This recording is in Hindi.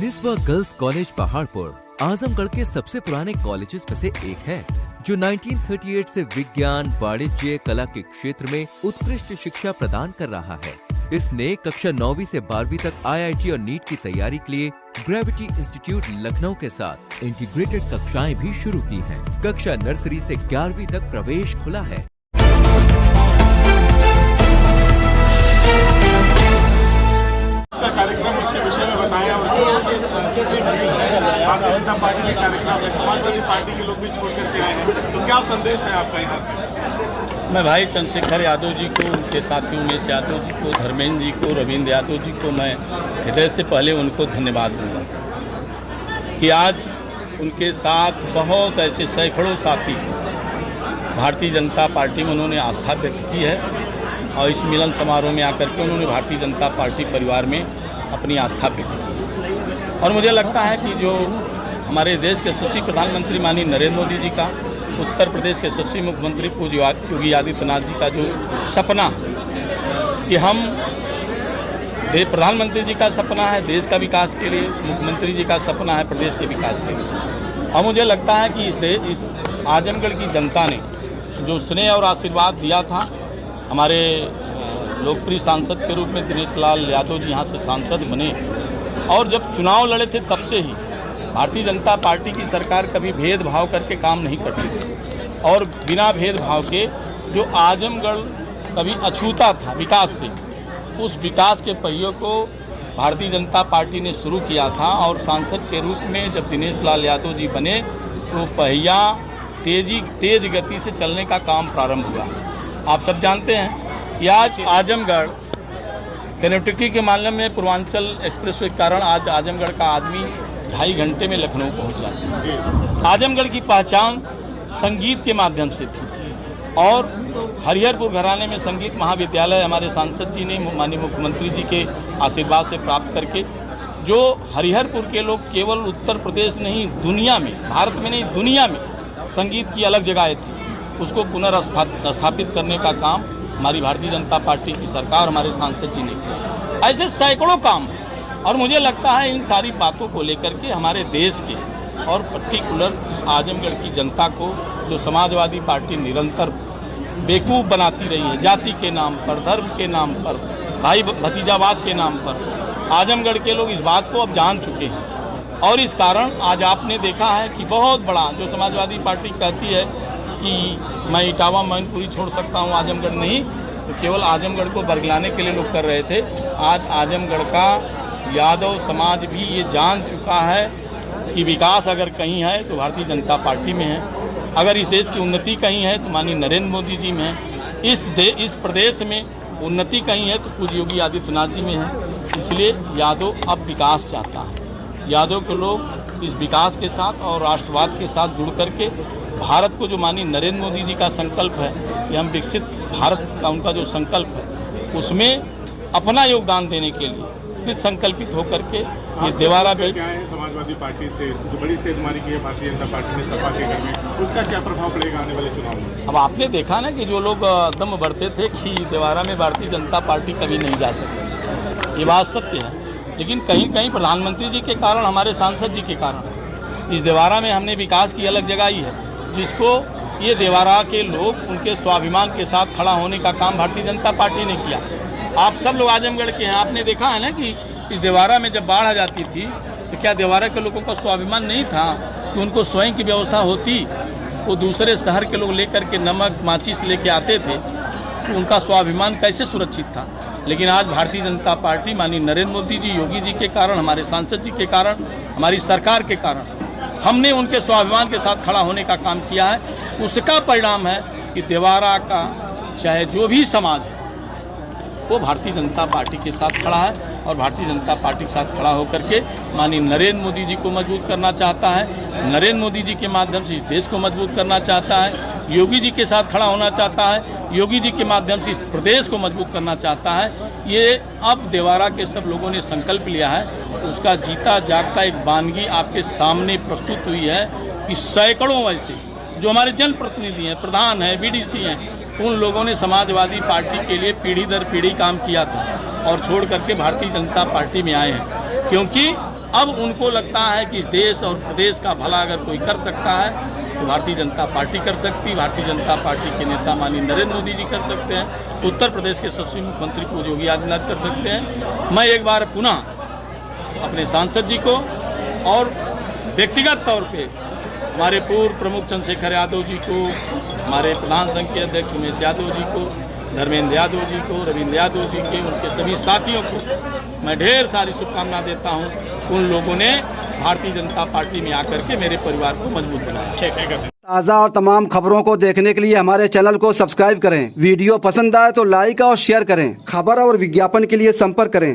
निस्वा गर्ल्स कॉलेज पहाड़पुर आजमगढ़ के सबसे पुराने कॉलेजेस में से एक है, जो 1938 से विज्ञान, वाणिज्य, कला के क्षेत्र में उत्कृष्ट शिक्षा प्रदान कर रहा है। इसने कक्षा 9वीं से 12वीं तक IIT और नीट की तैयारी के लिए ग्रेविटी इंस्टीट्यूट लखनऊ के साथ इंटीग्रेटेड कक्षाएं भी शुरू की हैं। कक्षा नर्सरी से 11वीं तक प्रवेश खुला है। कार्यक्रम उसके विषय में बताया और भारतीय जनता पार्टी के कार्यक्रम है, समाजवादी पार्टी के लोग भी छोड़ करके आए हैं, तो क्या संदेश है आपका यहाँ से? मैं भाई चंद्रशेखर यादव जी को, उनके साथी उमेश यादव जी को, धर्मेंद्र जी को, रविंद्र यादव जी को मैं हृदय से पहले उनको धन्यवाद दूंगा कि आज उनके साथ बहुत ऐसे सैकड़ों साथी भारतीय जनता पार्टी में उन्होंने आस्था व्यक्त की है और इस मिलन समारोह में आकर के उन्होंने भारतीय जनता पार्टी परिवार में अपनी आस्था व्यक्त की। और मुझे लगता है कि जो हमारे देश के यशस्वी प्रधानमंत्री माननीय नरेंद्र मोदी जी का, उत्तर प्रदेश के यशस्वी मुख्यमंत्री पूज्य योगी आदित्यनाथ जी का जो सपना कि हम प्रधानमंत्री जी का सपना है देश का विकास के लिए, मुख्यमंत्री जी का सपना है प्रदेश के विकास के लिए। और मुझे लगता है कि इस आजमगढ़ की जनता ने जो स्नेह और आशीर्वाद दिया था, हमारे लोकप्रिय सांसद के रूप में दिनेश लाल यादव जी यहाँ से सांसद बने और जब चुनाव लड़े थे तब से ही भारतीय जनता पार्टी की सरकार कभी भेदभाव करके काम नहीं करती थी और बिना भेदभाव के जो आजमगढ़ कभी अछूता था विकास से, उस विकास के पहियों को भारतीय जनता पार्टी ने शुरू किया था और सांसद के रूप में जब दिनेश लाल यादव जी बने तो पहिया तेज गति से चलने का काम प्रारंभ हुआ। आप सब जानते हैं कि आज आजमगढ़ कनेक्टिविटी के मामले में पूर्वांचल एक्सप्रेसवे के कारण आज आजमगढ़ का आदमी 2.5 घंटे में लखनऊ पहुंच जाता है। आजमगढ़ की पहचान संगीत के माध्यम से थी और हरिहरपुर घराने में संगीत महाविद्यालय हमारे सांसद जी ने माननीय मुख्यमंत्री जी के आशीर्वाद से प्राप्त करके, जो हरिहरपुर के लोग केवल उत्तर प्रदेश नहीं दुनिया में, भारत में नहीं दुनिया में संगीत की अलग जगह थी, उसको पुनर्स्थापित करने का काम हमारी भारतीय जनता पार्टी की सरकार, हमारे सांसद जी ने किया। ऐसे सैकड़ों काम और मुझे लगता है इन सारी बातों को लेकर के हमारे देश के और पर्टिकुलर इस आजमगढ़ की जनता को जो समाजवादी पार्टी निरंतर बेवकूफ़ बनाती रही है, जाति के नाम पर, धर्म के नाम पर, भाई भतीजावाद के नाम पर, आजमगढ़ के लोग इस बात को अब जान चुके हैं और इस कारण आज आपने देखा है कि बहुत बड़ा जो समाजवादी पार्टी कहती है कि मैं इटावा मैनपुरी छोड़ सकता हूं, आजमगढ़ नहीं, तो केवल आजमगढ़ को बरगलाने के लिए लोग कर रहे थे। आज आजमगढ़ का यादव समाज भी ये जान चुका है कि विकास अगर कहीं है तो भारतीय जनता पार्टी में है, अगर इस देश की उन्नति कहीं है तो माननीय नरेंद्र मोदी जी में है, इस प्रदेश में उन्नति कहीं है तो पूज्य योगी आदित्यनाथ जी में है। इसलिए यादव अब विकास चाहता है। यादव के लोग इस विकास के साथ और राष्ट्रवाद के साथ जुड़ करके भारत को, जो माननीय नरेंद्र मोदी जी का संकल्प है कि हम विकसित भारत का उनका जो संकल्प है, उसमें अपना योगदान देने के लिए कृत संकल्पित होकर के ये देवारा बेल्ट क्या है समाजवादी पार्टी से जो बड़ी सेधमारी की है भारतीय जनता पार्टी ने सपा के घर में, उसका क्या प्रभाव पड़ेगा आने वाले चुनाव में? अब आपने देखा ना कि जो लोग दम बढ़ते थे कि देवारा में भारतीय जनता पार्टी कभी नहीं जा सकती, ये बात सत्य है, लेकिन कहीं कहीं प्रधानमंत्री जी के कारण, हमारे सांसद जी के कारण इस देवारा में हमने विकास की अलग जगह ही है, जिसको ये देवारा के लोग उनके स्वाभिमान के साथ खड़ा होने का काम भारतीय जनता पार्टी ने किया। आप सब लोग आजमगढ़ के हैं, आपने देखा है ना कि इस देवारा में जब बाढ़ आ जाती थी तो क्या देवारा के लोगों का स्वाभिमान नहीं था तो उनको स्वयं की व्यवस्था होती, वो दूसरे शहर के लोग लेकर के नमक माचिस लेके आते थे, तो उनका स्वाभिमान कैसे सुरक्षित था। लेकिन आज भारतीय जनता पार्टी माननीय नरेंद्र मोदी जी, योगी जी के कारण, हमारे सांसद जी के कारण, हमारी सरकार के कारण हमने उनके स्वाभिमान के साथ खड़ा होने का काम किया है। उसका परिणाम है कि देवारा का चाहे जो भी समाज है वो भारतीय जनता पार्टी के साथ खड़ा है और भारतीय जनता पार्टी के साथ खड़ा होकर के माननीय नरेंद्र मोदी जी को मजबूत करना चाहता है, नरेंद्र मोदी जी के माध्यम से इस देश को मजबूत करना चाहता है, योगी जी के साथ खड़ा होना चाहता है, योगी जी के माध्यम से इस प्रदेश को मजबूत करना चाहता है। ये अब देवारा के सब लोगों ने संकल्प लिया है, उसका जीता जागता एक वानगी आपके सामने प्रस्तुत हुई है कि सैकड़ों ऐसे जो हमारे जनप्रतिनिधि हैं, प्रधान हैं, BDC हैं, उन लोगों ने समाजवादी पार्टी के लिए पीढ़ी दर पीढ़ी काम किया था और छोड़ करके भारतीय जनता पार्टी में आए हैं, क्योंकि अब उनको लगता है कि इस देश और प्रदेश का भला अगर कोई कर सकता है तो भारतीय जनता पार्टी कर सकती है। भारतीय जनता पार्टी के नेता माननीय नरेंद्र मोदी जी कर सकते हैं, उत्तर प्रदेश के यशस्वी मुख्यमंत्री को योगी आदित्यनाथ कर सकते हैं। मैं एक बार पुनः अपने सांसद जी को और व्यक्तिगत तौर पे हमारे पूर्व प्रमुख चंद्रशेखर यादव जी को, हमारे प्रधान संघ के अध्यक्ष उमेश यादव जी को, धर्मेंद्र यादव जी को, रविंद्र यादव जी के, उनके सभी साथियों को मैं ढेर सारी शुभकामना देता हूं। उन लोगों ने भारतीय जनता पार्टी में आकर के मेरे परिवार को मजबूत बनाया। ताज़ा और तमाम खबरों को देखने के लिए हमारे चैनल को सब्सक्राइब करें। वीडियो पसंद आए तो लाइक और शेयर करें। खबर और विज्ञापन के लिए संपर्क करें